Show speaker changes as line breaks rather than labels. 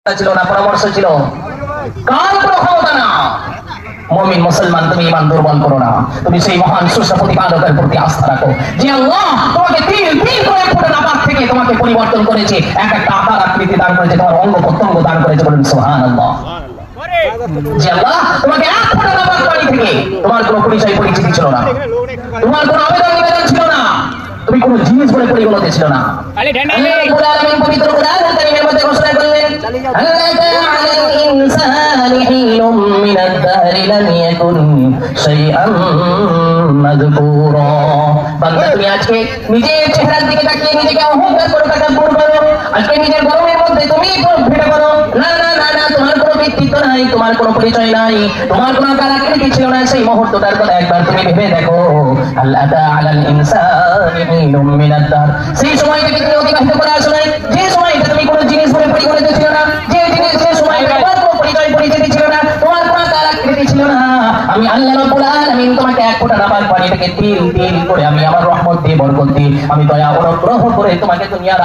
ছিল না, পরামর্শ ছিল, কার কোনো ক্ষমতা না। মুমিন মুসলমান, তুমি ঈমান দুর্বল করো না, তুমি সেই মহান স্রষ্টা প্রতিপালকের প্রতি আস্থা রাখো যে আল্লাহ তোমাকে তিল তিল করে ফোটা নাপাক থেকে তোমাকে পরিবর্তন করেছে, এক একটা আকার আকৃতি দান করেছে, তোমার অঙ্গ প্রত্যঙ্গ দান করেছে, বলুন সুবহানাল্লাহ। যে আল্লাহ তোমাকে এক ফোটা নাপাক পানি থেকে, তোমার কোনো পরিচয় পরিচিতি ছিল না, তোমার কোনো আবেদন নিবেদন ছিল না, তুমি কোনো জিনিস বলে পরিগণিত ছিল না। আল্লাহ রাব্বুল আলামিন পবিত্র কোরআনুল কারীমের মধ্যে ঘোষণা করলেন, আল্লাহ আলাল ইনসানি হিনুম মিনাদ দাহরি লাম ইয়াকুন শাইআন মাযকুরা। বান্দা, তুমি আজকে নিজের চেহারার দিকে তাকিয়ে নিজেকে অহংকার করো, তাকাব্বুর করো, আজকে নিজের গরমের মধ্যে তুমি ভিড় করো, না না না না, তোমার কোনো ব্যক্তিত্ব নাই, তোমার কোনো পরিচয় নাই, তোমার কোনো কারাকৃতি ছিল না। সেই মুহূর্তটার কথা একবার তুমি ভেবে দেখো। আল্লাহ আলাল ইনসানি হিনুম মিনাদ দাহর, সেই সময়টা তুমি অতিবাহিত করে আসো নাই, যে সময়টা তুমি কোনো জিনিস বলে পরিগণিত ছিল না, যে জিনিস যে সময়টা তোমার কোনো পরিচয় পরিচিতি ছিল না, তোমার কোনো কারাকৃতি ছিল না, আমি আল্লাহ রাব্বুল আলামিন তোমাকে এক ফোঁটা নাপাক পানি থেকে তিল তিল করে আমি আমার রহমত দিয়ে বরকত দিয়ে আমি দয়া অনুগ্রহ করে তোমাকে দুনিয়ার